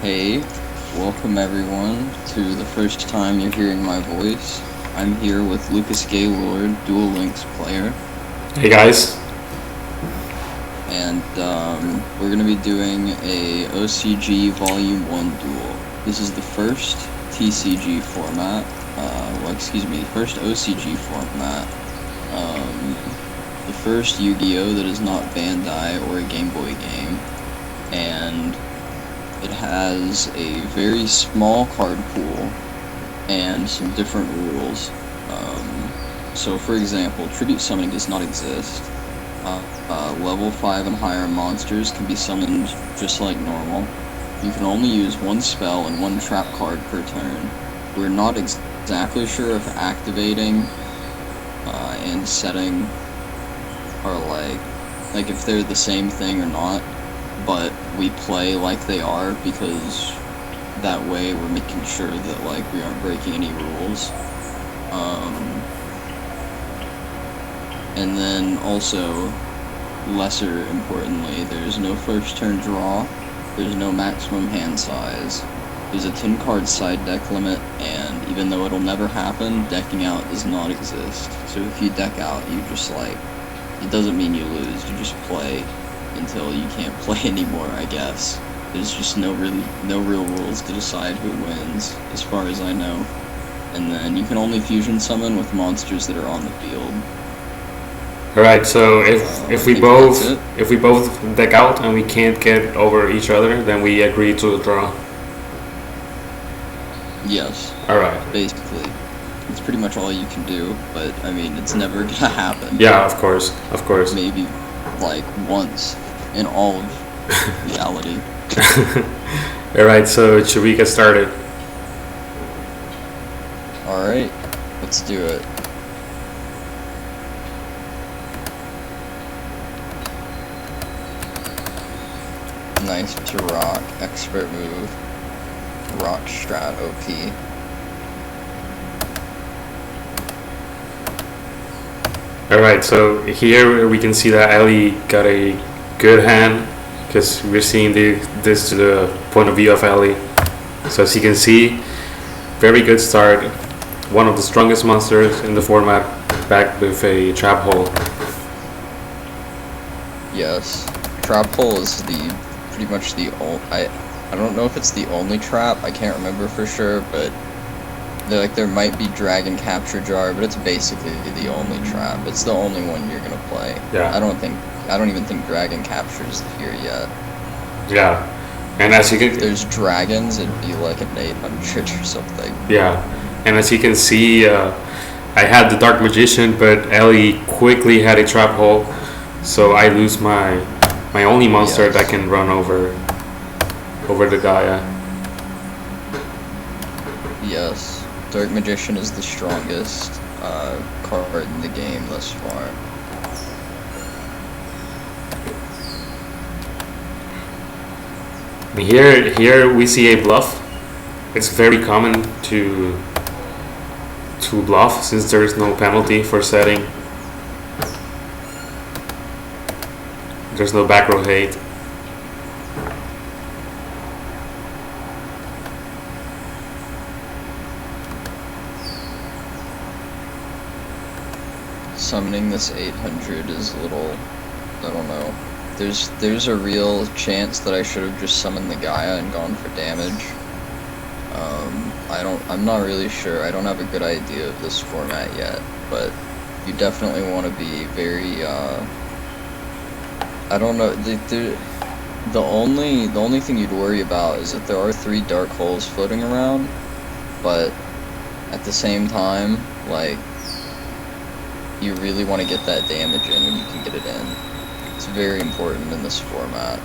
Hey, welcome everyone to the first time you're hearing my voice. I'm here with Lucas Gaylord, Dual Links player. Hey guys. And we're going to be doing a OCG Volume 1 duel. This is the first TCG format, first OCG format. The first Yu-Gi-Oh! That is not Bandai or a Game Boy game. And it has a very small card pool and some different rules. So for example, Tribute Summoning does not exist. Level 5 and higher monsters can be summoned just like normal. You can only use one spell and one trap card per turn. We're not exactly sure if activating and setting are like if they're the same thing or not, but we play like they are because that way we're making sure that we aren't breaking any rules. And then also, lesser importantly, there's no first turn draw, there's no maximum hand size, there's a 10 card side deck limit, and even though it'll never happen, decking out does not exist. So if you deck out, you just it doesn't mean you lose, you just play until you can't play anymore, I guess. There's just no real rules to decide who wins, as far as I know. And then you can only fusion summon with monsters that are on the field. Alright, so if we both deck out and we can't get over each other, then we agree to a draw. Yes. Alright. Basically. It's pretty much all you can do, but I mean it's never gonna happen. Yeah, of course. Maybe once in all of reality. Alright, so should we get started? Alright, let's do it. Nice to rock, expert move, rock strat OP. Alright, so here we can see that Ellie got a good hand, because we're seeing this to the point of view of Ellie. So as you can see, very good start. One of the strongest monsters in the format, backed with a trap hole. Yes, trap hole is pretty much the only. I don't know if it's the only trap. I can't remember for sure, but there might be Dragon Capture Jar, but it's basically the only trap. It's the only one you're gonna play. Yeah. I don't even think Dragon Capture's here yet. Yeah, and as you can, if there's dragons, it'd be like an 800 or something. Yeah, and as you can see, I had the Dark Magician, but Ellie quickly had a trap hole, so I lose my only monster that can run over the Gaia. Yes, Dark Magician is the strongest card in the game thus far. Here we see a bluff. It's very common to bluff since there is no penalty for setting. There's no back row hate. Summoning this 800 is a little, I don't know. There's a real chance that I should have just summoned the Gaia and gone for damage. I'm not really sure. I don't have a good idea of this format yet, but you definitely want to be very, I don't know, the only thing you'd worry about is that there are 3 dark holes floating around, but at the same time, you really want to get that damage in when you can get it in. It's very important in this format.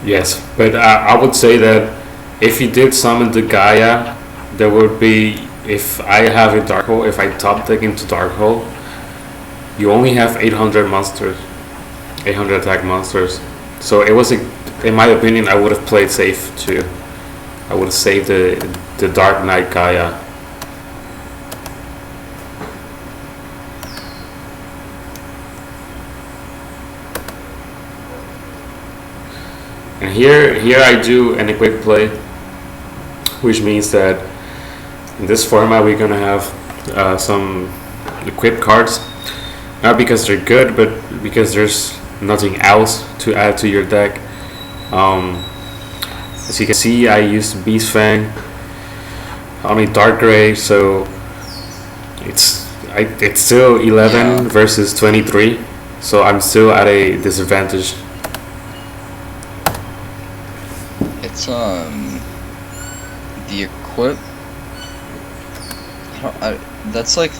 Yes, but I would say that if you did summon the Gaia, there would be, if I have a dark hole, if I top deck into dark hole, you only have 800 monsters, 800 attack monsters. So it was in my opinion, I would have played safe too. I would have saved the Dark Knight Gaia. And here I do an equip play, which means that in this format we're gonna have some equip cards, not because they're good, but because there's nothing else to add to your deck. As you can see, I used Beast Fang, only Dark Gray, so it's still 11 versus 23, so I'm still at a disadvantage. It's the equip. That's like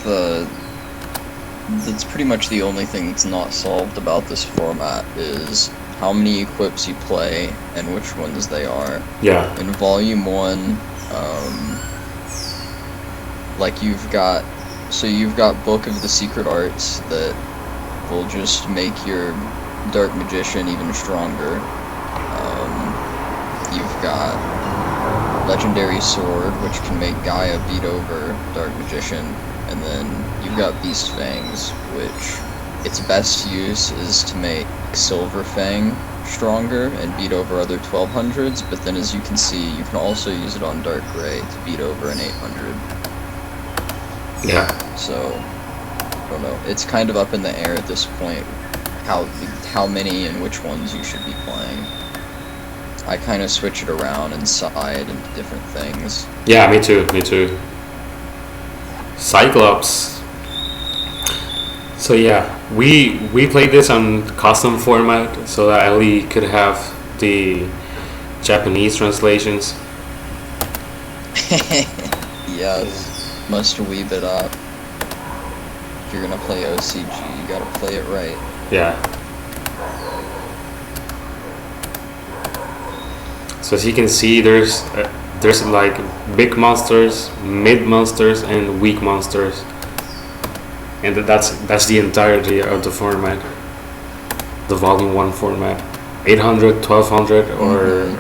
that's pretty much the only thing that's not solved about this format is how many equips you play and which ones they are. Yeah. In Volume 1, like you've got Book of the Secret Arts that will just make your Dark Magician even stronger. You've got Legendary Sword, which can make Gaia beat over Dark Magician, and then you've got Beast Fangs, which its best use is to make Silver Fang stronger and beat over other 1200s, but then as you can see, you can also use it on Dark Gray to beat over an 800. Yeah. So, I don't know. It's kind of up in the air at this point how many and which ones you should be playing. I kind of switch it around and side into different things. Yeah, me too. Cyclops. So yeah, we played this on custom format so that Ellie could have the Japanese translations. Yes, must weeb it up. If you're gonna play OCG, you gotta play it right. Yeah. So as you can see, there's like big monsters, mid monsters, and weak monsters, and that's the entirety of the format, the Volume 1 format. 800, 1200,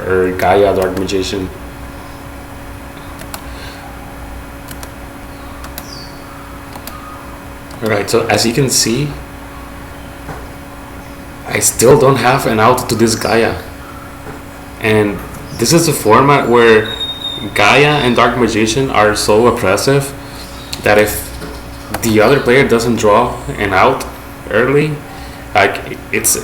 or Gaia Dark Magician. Alright, so as you can see, I still don't have an out to this Gaia, and this is a format where Gaia and Dark Magician are so oppressive that if the other player doesn't draw an out early, like it's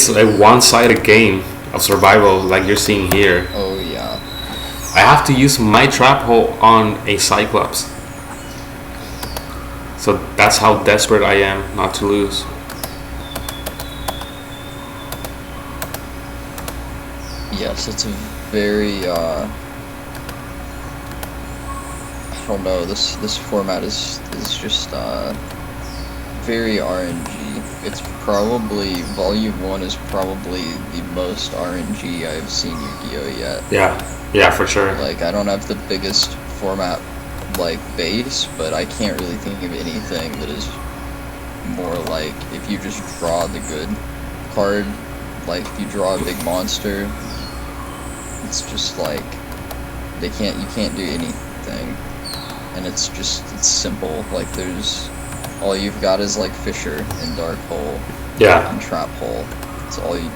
a one-sided game of survival, like you're seeing here. Oh yeah. I have to use my trap hole on a Cyclops, so that's how desperate I am not to lose. Yes, it's a very I don't know, this format is just very RNG. It's probably Volume 1 is probably the most RNG I've seen Yu-Gi-Oh yet. Yeah, for sure. Like, I don't have the biggest format like base, but I can't really think of anything that is more like if you just draw the good card, like if you draw a big monster, it's just like you can't do anything, and it's simple. Like there's all you've got is like Fisher and Dark Hole, and Trap Hole. It's all you.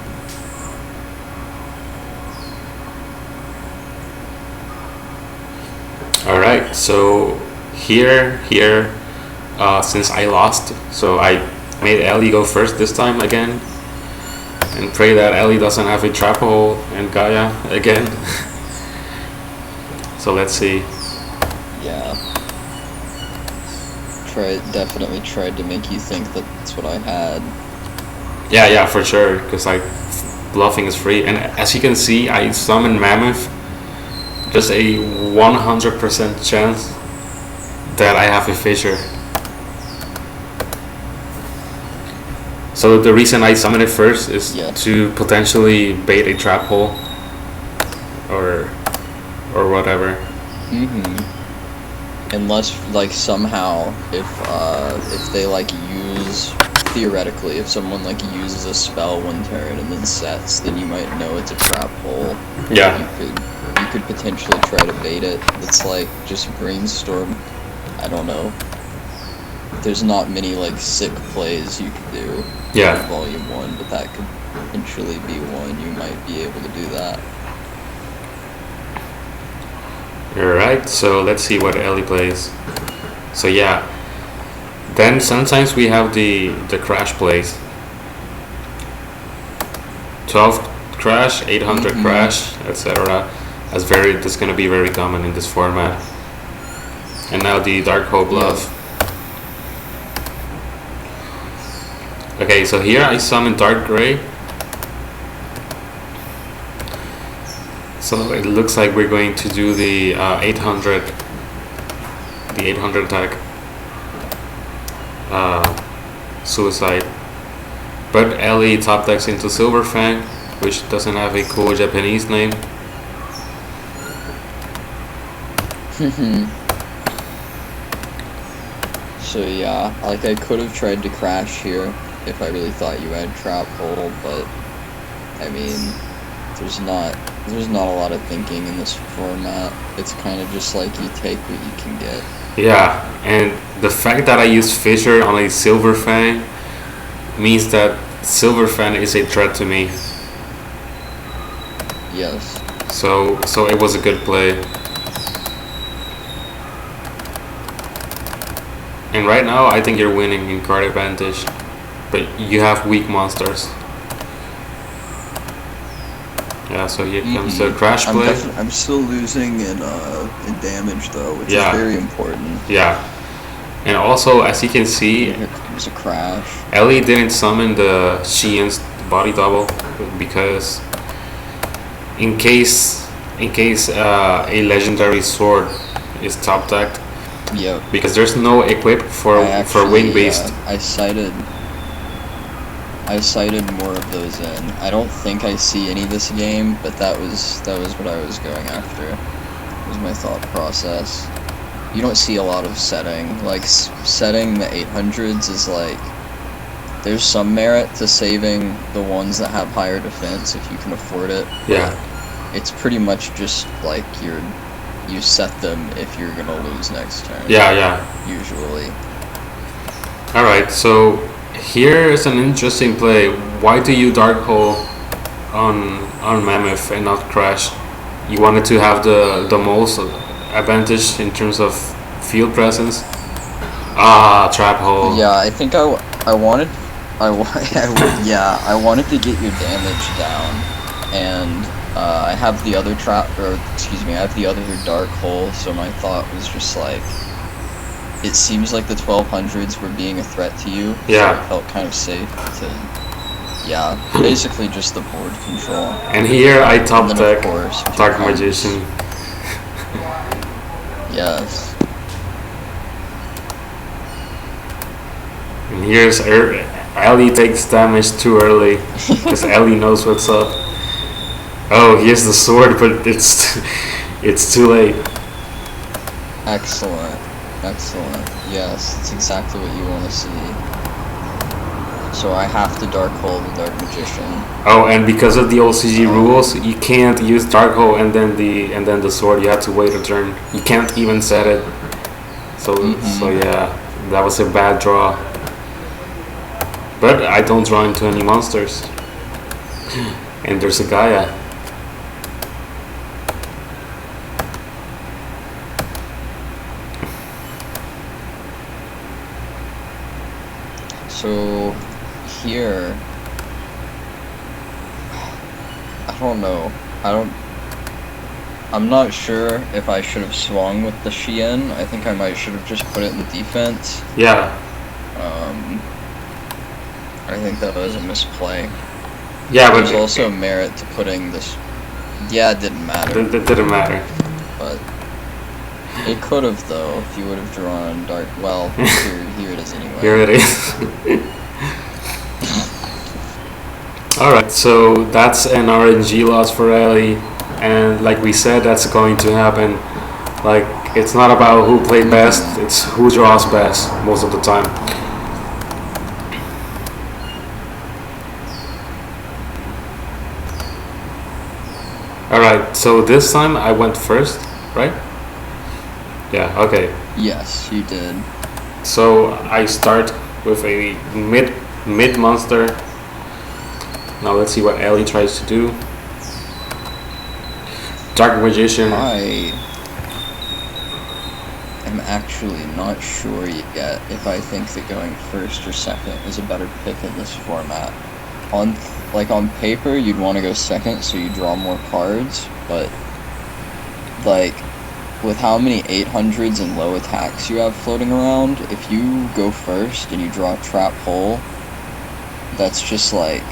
All right, so here, since I lost, so I made Ellie go first this time again, and pray that Ellie doesn't have a trap hole and Gaia again. So let's see. Yeah. Definitely tried to make you think that that's what I had. Yeah, for sure, because like bluffing is free, and as you can see, I summoned Mammoth. Just a 100% chance that I have a Fisher. So the reason I summon it first is to potentially bait a trap hole or whatever. Unless like somehow if they like use, theoretically, if someone like uses a spell one turn and then sets, then you might know it's a trap hole. Yeah. You could potentially try to bait it. It's like just brainstorm. I don't know. There's not many like sick plays you could do. Yeah. In Volume 1, but that could potentially be one, you might be able to do that. Alright, so let's see what Ellie plays. So yeah. Then sometimes we have the crash plays. 12 crash, 800 crash, etc. That's gonna be very common in this format. And now the Dark Hole bluff. Yeah. Okay, so here I summon Dark Gray. So it looks like we're going to do the 800 attack suicide. But Ellie top decks into Silverfang, which doesn't have a cool Japanese name. So yeah, like I could have tried to crash here if I really thought you had Trap Hole, but I mean, there's not a lot of thinking in this format. It's kind of just like you take what you can get. Yeah, and the fact that I use Fissure on a Silverfang means that Silverfang is a threat to me. Yes. So it was a good play. And right now I think you're winning in card advantage, but you have weak monsters. Yeah, so here comes the crash play. I'm still losing in damage though, which is very important. Yeah. And also, as you can see, here comes a crash. Ellie didn't summon the Xian's body double because in case a legendary sword is top decked. Yep. Because there's no equip for Wing Beast. I cited more of those in. I don't think I see any this game, but that was what I was going after. It was my thought process. You don't see a lot of setting. Like, setting the 800s is like, there's some merit to saving the ones that have higher defense if you can afford it. Yeah. It's pretty much just like you set them if you're gonna lose next turn. Yeah. Usually. Alright, so here is an interesting play. Why do you Dark Hole on Mammoth and not Crash? You wanted to have the most advantage in terms of field presence. Trap Hole. Yeah, I think I wanted to get your damage down, and I have the other I have the other Dark Hole, so my thought was just like, it seems like the 1200s were being a threat to you, yeah. So it felt kind of safe to, basically just the board control. And here I top deck Dark Magician. Yes. And here's Ellie takes damage too early, because Ellie knows what's up. Oh, here's the sword, but it's too late. Excellent. Yes, that's exactly what you want to see. So I have to Dark Hole the Dark Magician. Oh, and because of the OCG rules, you can't use Dark Hole and then the sword. You have to wait a turn. You can't even set it. So yeah, that was a bad draw. But I don't draw into any monsters. And there's a Gaia. So here, I don't know. I'm not sure if I should have swung with the Xian. I think I should have just put it in defense. Yeah. I think that was a misplay. Yeah, but there's also merit to putting this. Yeah, it didn't matter. It didn't matter. But it could have, though, if you would have drawn Dark. Well, here it is anyway. Here it is. Alright, so that's an RNG loss for Ellie, and like we said, that's going to happen. Like, it's not about who played best, it's who draws best most of the time. Alright, so this time I went first, right? Yeah, okay. Yes, you did. So I start with a mid monster. Now let's see what Ellie tries to do. Dark Magician. I am actually not sure yet if I think that going first or second is a better pick in this format. On paper, you'd want to go second so you draw more cards, but like with how many 800s and low attacks you have floating around, if you go first and you draw a trap hole, that's just like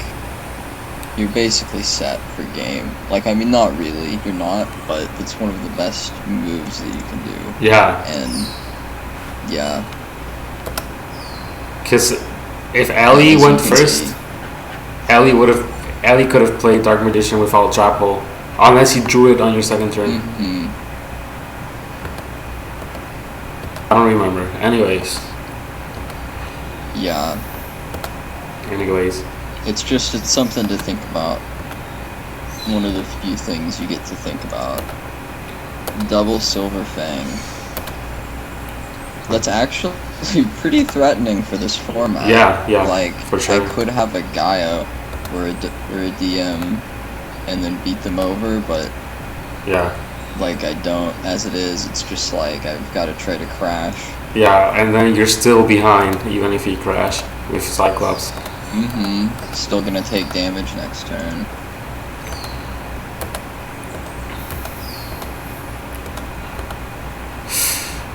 you're basically set for game. Like, I mean, not really, you're not, but it's one of the best moves that you can do. Yeah. And yeah. Because if Ellie went first, Ellie could have played Dark Magician without Trap Hole, unless you drew it on your second turn. Mm-hmm. I don't remember. Anyways. Yeah. Anyways. It's something to think about. One of the few things you get to think about. Double Silver Fang. That's actually pretty threatening for this format. Yeah, like, for sure. I could have a Gaia or a DM and then beat them over, but yeah, like I don't. As it is, it's just like I've got to try to crash. Yeah, and then you're still behind even if you crash with Cyclops. Mm-hmm. Still gonna take damage next turn.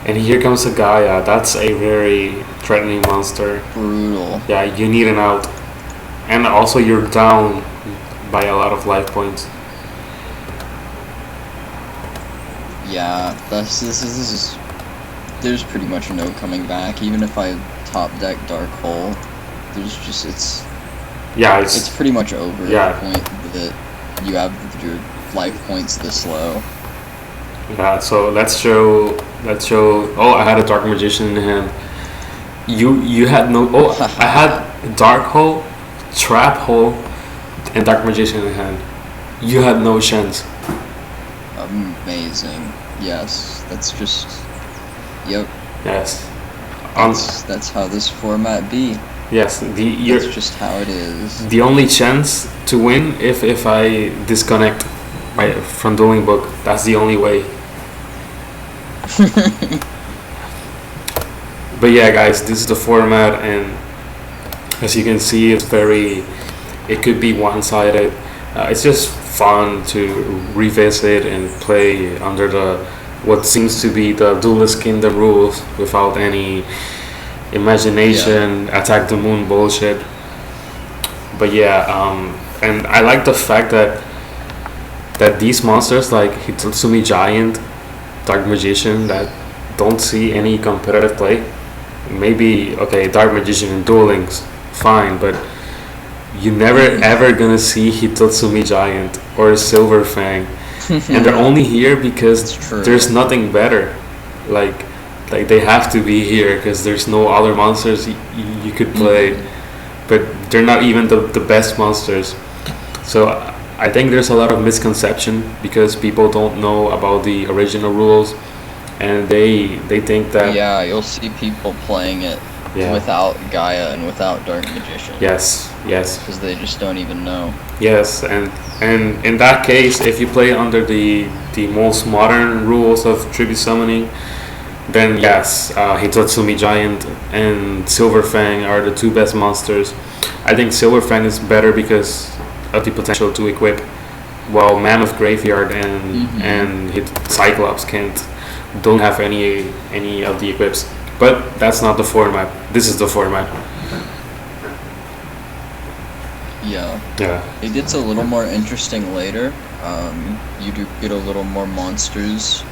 And here comes a Gaia. That's a very threatening monster. Brutal. Yeah, you need an out. And also you're down by a lot of life points. Yeah, this is there's pretty much no coming back. Even if I top deck Dark Hole, there's just it's pretty much over at the point that you have your life points this low. Yeah, so let's show. Oh, I had a Dark Magician in hand. You had no. Oh, I had Dark Hole, Trap Hole, and Dark Magician in hand. You had no chance. Amazing. Yes, that's just. Yep. Yes. That's how this format be. Yes, that's just how it is. The only chance to win if I disconnect from Dueling Book. That's the only way. But yeah, guys, this is the format, and as you can see, it could be one-sided. It's just fun to revisit and play under what seems to be the Duelist Kingdom rules without any imagination, attack the moon bullshit. But yeah, and I like the fact that these monsters like Hitotsumi Giant, Dark Magician, that don't see any competitive play. Maybe Dark Magician and Dueling's fine, but you're never ever gonna see Hitotsumi Giant or Silver Fang, and they're only here because there's nothing better. Like they have to be here because there's no other monsters you could play, but they're not even the best monsters. So I think there's a lot of misconception because people don't know about the original rules, and they think that you'll see people playing it without Gaia and without Dark Magician. Yes, because they just don't even know. Yes, and in that case, if you play under the most modern rules of tribute summoning, then yes, Hitotsumi Giant and Silver Fang are the two best monsters. I think Silver Fang is better because of the potential to equip, while Man of Graveyard and Cyclops don't have any of the equips. But that's not the format. This is the format. Yeah. It gets a little more interesting later. You do get a little more monsters.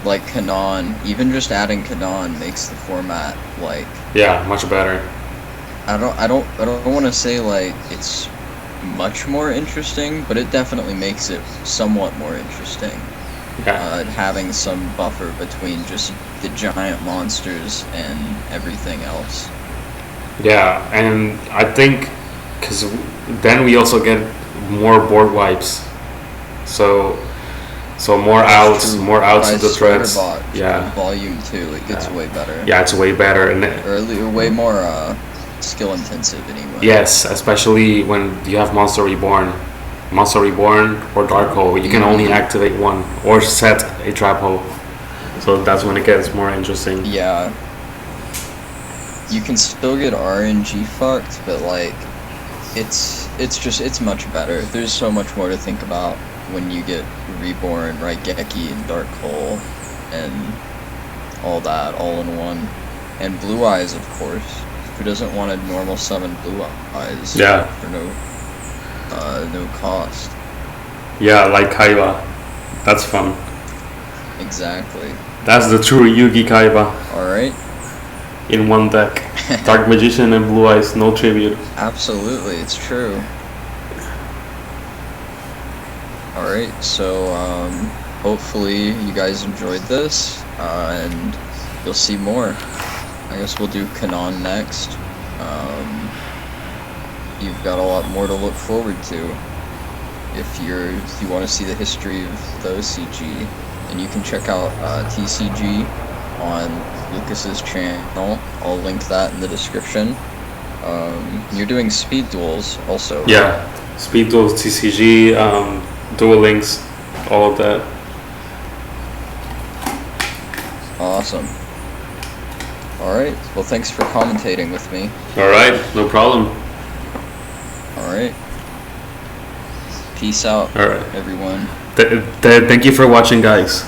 Like Kanan, even just adding Kanan makes the format much better. I don't want to say like it's much more interesting, but it definitely makes it somewhat more interesting. Having some buffer between just the giant monsters and everything else. Yeah, and I think because then we also get more board wipes, so more outs of the threats. Volume 2, it gets way better. Yeah, it's way better, and way more skill intensive anyway. Yes, especially when you have Monster Reborn. Monster Reborn or Dark Hole, you can only activate one or set a trap hole. So that's when it gets more interesting. Yeah. You can still get RNG fucked, but like it's much better. There's so much more to think about when you get Reborn, right? Geki and Dark Hole and all that all in one. And Blue Eyes, of course. Who doesn't want a normal summon Blue Eyes? Yeah. For no cost. Yeah, like Kaiba. That's fun. Exactly. That's the true Yugi Kaiba. Alright. In one deck. Dark Magician and Blue Eyes, no tribute. Absolutely, it's true. Alright, so hopefully you guys enjoyed this, and you'll see more. I guess we'll do Kanon next. You've got a lot more to look forward to if you want to see the history of the OCG, and you can check out TCG on Lucas's channel. I'll link that in the description. You're doing speed duels also. Yeah, speed duels, TCG, Duel Links, all of that. Awesome. Alright, well thanks for commentating with me. Alright, no problem. Alright. Peace out, Alright. everyone. Thank you for watching, guys.